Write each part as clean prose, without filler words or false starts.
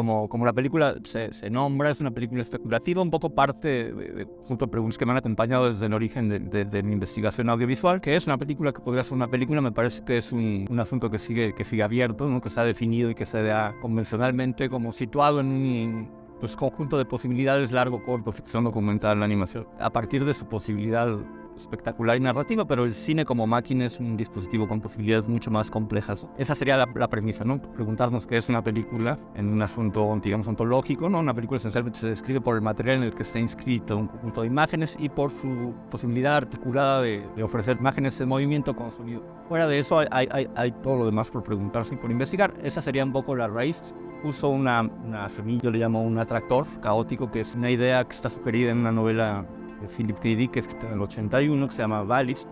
como la película se nombra, es una película especulativa, un poco parte de junto a preguntas que me han acompañado desde el origen de mi investigación audiovisual, que es una película que podría ser una película. Me parece que es un asunto que sigue abierto, ¿no? Que se ha definido y que se da convencionalmente como situado en un conjunto de posibilidades: largo, corto, ficción, documental, animación, a partir de su posibilidad espectacular y narrativa, pero el cine como máquina es un dispositivo con posibilidades mucho más complejas. Esa sería la premisa, ¿no? Preguntarnos qué es una película en un asunto, digamos, ontológico, ¿no? Una película esencialmente se describe por el material en el que está inscrito un conjunto de imágenes y por su posibilidad articulada de ofrecer imágenes en movimiento con sonido. Fuera de eso hay todo lo demás por preguntarse y por investigar. Esa sería un poco la raíz. Uso una semilla, yo le llamo un atractor caótico, que es una idea que está sugerida en una novela de Philip K. Dick, escrita en el 81, que se llama Valis,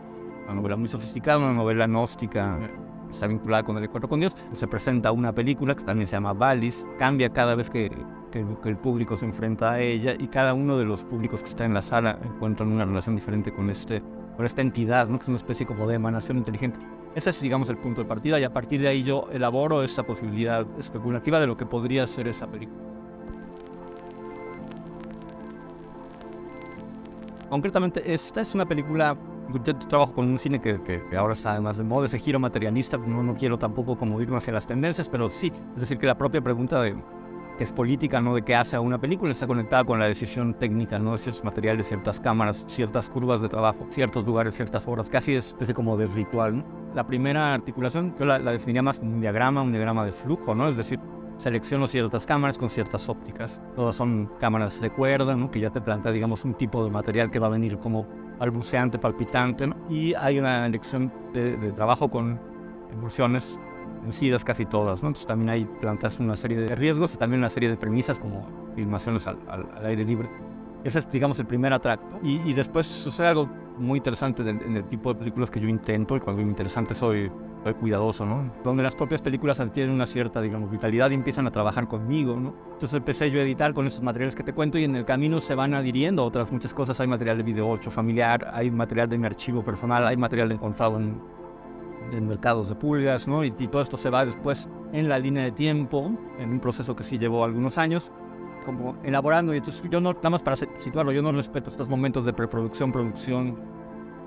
una novela muy sofisticada, una novela gnóstica que está vinculada con el encuentro con Dios. Se presenta una película que también se llama Valis, cambia cada vez que el público se enfrenta a ella, y cada uno de los públicos que está en la sala encuentran una relación diferente con esta entidad, ¿no? Que es una especie como de emanación inteligente. Ese es, digamos, el punto de partida, y a partir de ahí yo elaboro esa posibilidad especulativa de lo que podría ser esa película. Concretamente, esta es una película. Yo trabajo con un cine que ahora está además de moda, ese giro materialista. No quiero tampoco como irme hacia las tendencias, pero sí, es decir, que la propia pregunta que es política, ¿no? De qué hace a una película, está conectada con la decisión técnica, ¿no? De ciertos materiales, ciertas cámaras, ciertas curvas de trabajo, ciertos lugares, ciertas horas, casi es especie como de ritual, ¿no? La primera articulación yo la definiría más como un diagrama de flujo, ¿no? Es decir, selecciono ciertas cámaras con ciertas ópticas. Todas son cámaras de cuerda, ¿no? Que ya te plantea, digamos, un tipo de material que va a venir como balbuceante, palpitante, ¿no? Y hay una elección de trabajo con emulsiones vencidas casi todas, ¿no? Entonces también ahí planteas una serie de riesgos y también una serie de premisas como filmaciones al aire libre. Ese es, digamos, el primer atracto. Y después sucede algo muy interesante en el tipo de películas que yo intento, y cuando digo interesante soy cuidadoso, ¿no? Donde las propias películas adquieren una cierta, digamos, vitalidad y empiezan a trabajar conmigo, ¿no? Entonces empecé yo a editar con esos materiales que te cuento, y en el camino se van adhiriendo otras muchas cosas. Hay material de video 8 familiar, hay material de mi archivo personal, hay material encontrado en mercados de pulgas, ¿no? Y todo esto se va después en la línea de tiempo, en un proceso que sí llevó algunos años, como elaborando. Y entonces yo no, nada más para situarlo, yo no respeto estos momentos de preproducción, producción,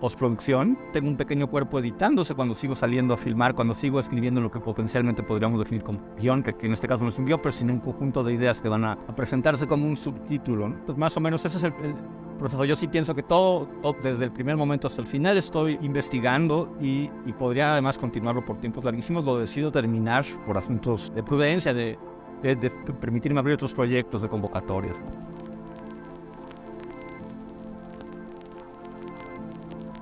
postproducción. Tengo un pequeño cuerpo editándose cuando sigo saliendo a filmar, cuando sigo escribiendo lo que potencialmente podríamos definir como guión, que en este caso no es un guión, pero sino un conjunto de ideas que van a presentarse como un subtítulo, ¿no? Entonces más o menos ese es el proceso. Yo sí pienso que todo, desde el primer momento hasta el final, estoy investigando, y podría además continuarlo por tiempos larguísimos. Lo decido terminar por asuntos de prudencia, de permitirme abrir otros proyectos de convocatorias.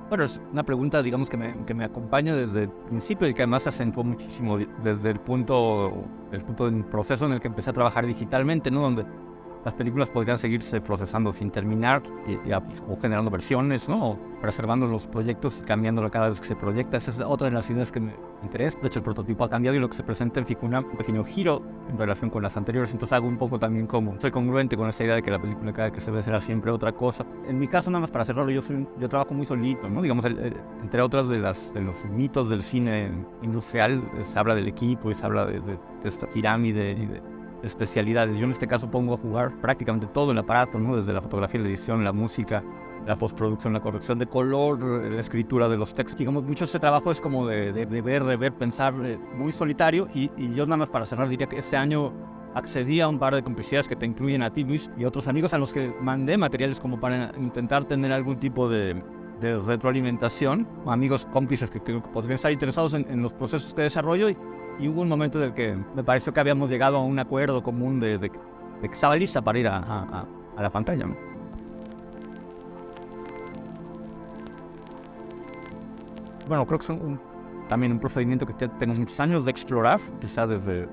Bueno, es una pregunta, digamos, que me acompaña desde el principio, y que además se acentuó muchísimo desde el punto del proceso en el que empecé a trabajar digitalmente, ¿no? Donde las películas podrían seguirse procesando sin terminar, o generando versiones, ¿no? O preservando los proyectos y cambiándolo cada vez que se proyecta. Esa es otra de las ideas que me interesa. De hecho, el prototipo ha cambiado, y lo que se presenta en Ficuna un pequeño giro en relación con las anteriores. Entonces hago un poco también como soy congruente con esa idea de que la película cada que se ve será siempre otra cosa. En mi caso, nada más para cerrarlo, yo trabajo muy solito, ¿no? Digamos, entre otras de los mitos del cine industrial, se habla del equipo y se habla de esta pirámide y de especialidades. Yo en este caso pongo a jugar prácticamente todo el aparato, ¿no? Desde la fotografía, la edición, la música, la postproducción, la corrección de color, la escritura de los textos. Digamos, mucho ese trabajo es como de ver, pensar, muy solitario. Y yo nada más para cerrar diría que este año accedí a un par de complicidades que te incluyen a ti, Luis, y otros amigos a los que mandé materiales como para intentar tener algún tipo de retroalimentación, amigos cómplices que creo que podrían estar interesados en los procesos de desarrollo. Y hubo un momento en el que me pareció que habíamos llegado a un acuerdo común de que estaba lista para ir a la pantalla, ¿no? Bueno, creo que es también un procedimiento que tengo muchos años de explorar, quizá desde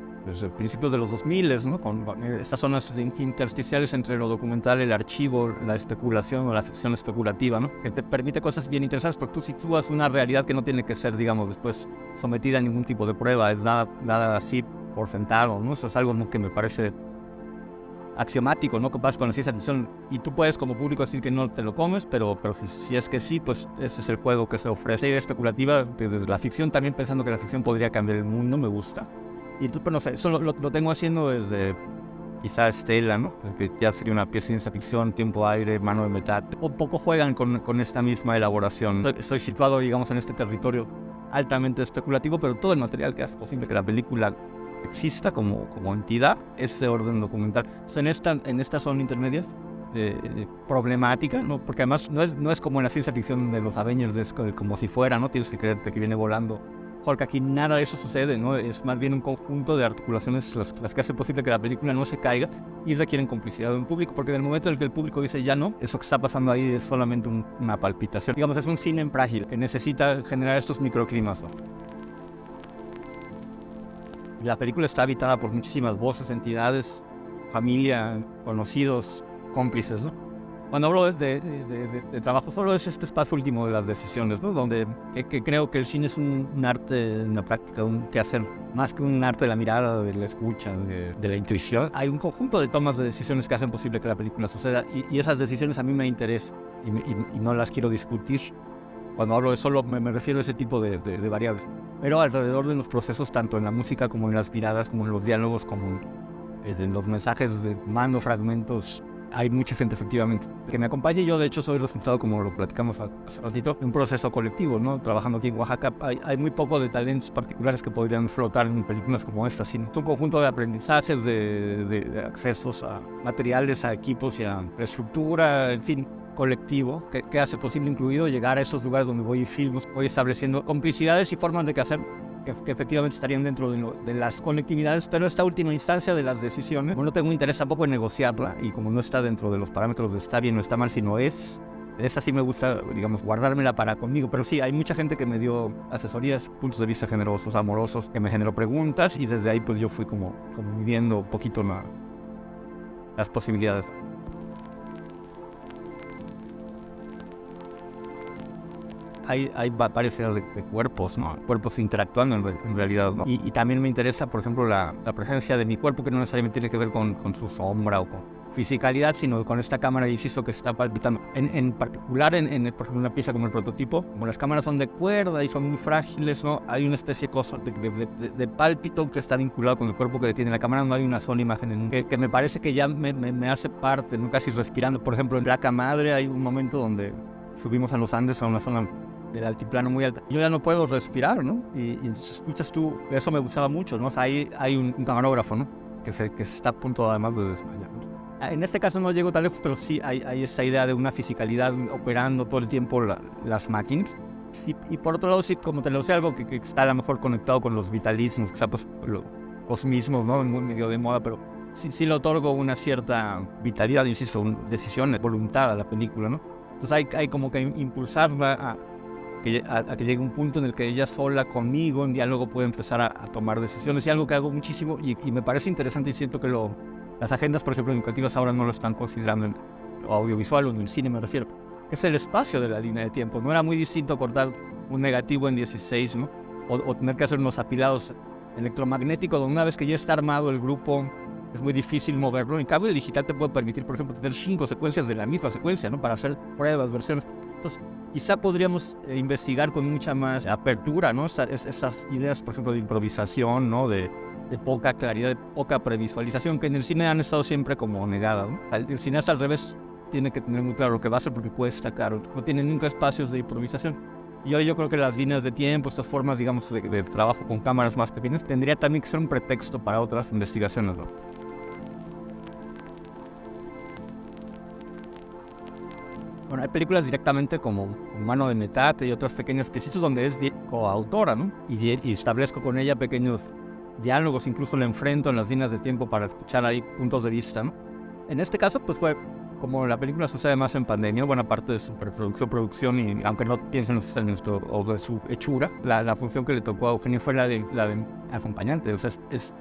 principios de los 2000, ¿no? Con estas zonas intersticiales entre lo documental, el archivo, la especulación o la ficción especulativa, ¿no? Que te permite cosas bien interesantes, porque tú sitúas una realidad que no tiene que ser, digamos, después sometida a ningún tipo de prueba, es nada así por sentado, ¿no? Eso es algo, ¿no?, que me parece axiomático, ¿no? Que vas con la ciencia ficción, y tú puedes como público decir que no te lo comes, pero si es que sí, pues ese es el juego que se ofrece. Especulativa desde la ficción, también pensando que la ficción podría cambiar el mundo, me gusta. Y tú, pero no sé, eso lo tengo haciendo desde quizá Estela, ¿no? Que ya sería una pieza de ciencia ficción, tiempo, aire, mano de metal. Un poco juegan con esta misma elaboración. Estoy situado, digamos, en este territorio altamente especulativo, pero todo el material que hace posible que la película exista como entidad es de orden documental. Entonces, en esta zona intermedia problemática, ¿no? Porque además no es como en la ciencia ficción de los Avengers, es como si fuera, ¿no? Tienes que creerte que viene volando. Porque aquí nada de eso sucede, ¿no? Es más bien un conjunto de articulaciones las que hacen posible que la película no se caiga y requieren complicidad de un público, porque en el momento en el que el público dice ya no, eso que está pasando ahí es solamente una palpitación. Digamos, es un cine frágil que necesita generar estos microclimas, ¿no? La película está habitada por muchísimas voces, entidades, familia, conocidos, cómplices, ¿no? Cuando hablo de trabajo, solo es este espacio último de las decisiones, ¿no? Donde que creo que el cine es un arte, una práctica, un quehacer, más que un arte de la mirada, de la escucha, de la intuición. Hay un conjunto de tomas de decisiones que hacen posible que la película suceda y esas decisiones a mí me interesan y no las quiero discutir. Cuando hablo de solo me refiero a ese tipo de variables. Pero alrededor de los procesos, tanto en la música como en las miradas, como en los diálogos, como en los mensajes de mando, fragmentos, hay mucha gente efectivamente que me acompaña y yo de hecho soy resultado, como lo platicamos hace ratito, de un proceso colectivo, ¿no? Trabajando aquí en Oaxaca hay muy poco de talentos particulares que podrían flotar en películas como esta, sino es un conjunto de aprendizajes, de accesos a materiales, a equipos y a infraestructura, en fin, colectivo, que hace posible incluido llegar a esos lugares donde voy estableciendo complicidades y formas de hacer que efectivamente estarían dentro de las colectividades, pero esta última instancia de las decisiones, no tengo interés tampoco en negociarla, y como no está dentro de los parámetros de está bien o está mal, sino es así, me gusta, digamos, guardármela para conmigo. Pero sí, hay mucha gente que me dio asesorías, puntos de vista generosos, amorosos, que me generó preguntas, y desde ahí pues yo fui como midiendo un poquito las posibilidades. Hay varias escenas de cuerpos, ¿no? Cuerpos interactuando en realidad, ¿no? Y también me interesa, por ejemplo, la presencia de mi cuerpo, que no necesariamente tiene que ver con su sombra o con fisicalidad, sino con esta cámara, insisto, que está palpitando. En particular, por ejemplo, una pieza como el prototipo, como las cámaras son de cuerda y son muy frágiles, ¿no? Hay una especie de cosa de pálpito que está vinculado con el cuerpo que detiene la cámara. No hay una sola imagen que me parece que ya me hace parte, ¿no? Casi respirando. Por ejemplo, en Placa Madre hay un momento donde subimos a los Andes, a una zona del altiplano muy alta. Yo ya no puedo respirar, ¿no? Y entonces escuchas tú, eso me gustaba mucho, ¿no? O sea, hay un camarógrafo, ¿no? Que se está a punto además de desmayar. En este caso no llego tan lejos, pero sí hay esa idea de una fisicalidad operando todo el tiempo las máquinas. Y por otro lado, sí, como te lo decía, algo que está a lo mejor conectado con los vitalismos, quizá pues los cosmismos, ¿no? Muy medio de moda, pero sí le otorgo una cierta vitalidad, insisto, decisión, voluntad a la película, ¿no? Entonces hay como que impulsarla a que llegue un punto en el que ella sola conmigo en diálogo puede empezar a tomar decisiones, y algo que hago muchísimo y me parece interesante, y siento que las agendas, por ejemplo, educativas ahora no lo están considerando en lo audiovisual o en el cine, me refiero, es el espacio de la línea de tiempo. No era muy distinto cortar un negativo en 16, ¿no? O tener que hacer unos apilados electromagnéticos, donde una vez que ya está armado el grupo es muy difícil moverlo. En cambio, el digital te puede permitir, por ejemplo, tener 5 secuencias de la misma secuencia, ¿no? Para hacer pruebas, versiones. Entonces, quizá podríamos investigar con mucha más apertura, ¿no? Esas ideas, por ejemplo, de improvisación, ¿no? De poca claridad, de poca previsualización, que en el cine han estado siempre como negadas, ¿no? El cineasta, al revés, tiene que tener muy claro lo que va a hacer, porque cuesta caro. No tiene nunca espacios de improvisación. Y hoy yo creo que las líneas de tiempo, estas formas, digamos, de trabajo con cámaras más pequeñas, tendría también que ser un pretexto para otras investigaciones, ¿no? Bueno, hay películas directamente como Mano de Metate y otras pequeñas piecitas donde es coautora, ¿no? Y establezco con ella pequeños diálogos, incluso la enfrento en las líneas de tiempo para escuchar ahí puntos de vista, ¿no? En este caso, pues fue como la película sucede más en pandemia, buena parte de su producción, y aunque no piensen los en esto o de su hechura, la función que le tocó a Eugenio fue la de acompañante. O sea,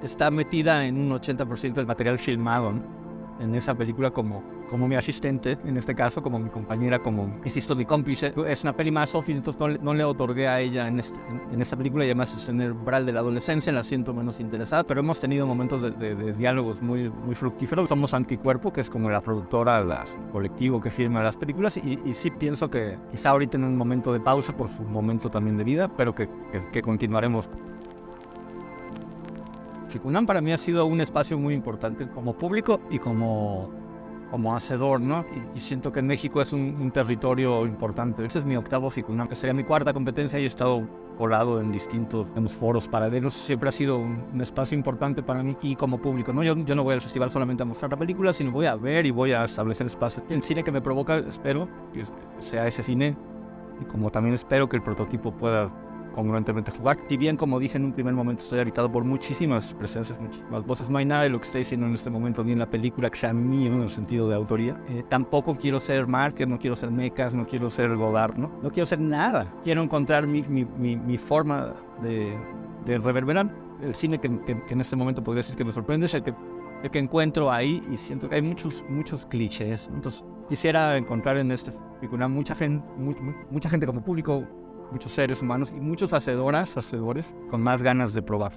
está metida en un 80% del material filmado, ¿no? En esa película como mi asistente, en este caso, como mi compañera, como, insisto, mi cómplice. Es una peli más office, entonces no le otorgué a ella en esta película, y además es en el umbral de la adolescencia, la siento menos interesada, pero hemos tenido momentos de diálogos muy, muy fructíferos. Somos Anticuerpo, que es como la productora, el colectivo que firma las películas, y sí pienso que quizá ahorita en un momento de pausa por su momento también de vida, pero que continuaremos. Ficunam para mí ha sido un espacio muy importante como público y como hacedor, ¿no? Y siento que en México es un territorio importante. Ese es mi octavo Ficunam, que sería mi cuarta competencia y he estado colado en distintos foros paralelos. Siempre ha sido un espacio importante para mí y como público, ¿no? Yo no voy al festival solamente a mostrar la película, sino voy a ver y voy a establecer espacios. El cine que me provoca, espero que sea ese cine, y como también espero que el prototipo pueda congruentemente jugar. Si bien, como dije en un primer momento, estoy habitado por muchísimas presencias, muchísimas voces, no hay nada de lo que estoy diciendo en este momento ni en la película que sea mío en el sentido de autoría. Tampoco quiero ser Marker, no quiero ser Mecas, no quiero ser Godard, no quiero ser nada. Quiero encontrar mi forma de reverberar. El cine que en este momento podría decir que me sorprende es el que encuentro ahí, y siento que hay muchos clichés. Entonces quisiera encontrar en este película mucha gente como público, muchos seres humanos y muchos hacedores con más ganas de probar.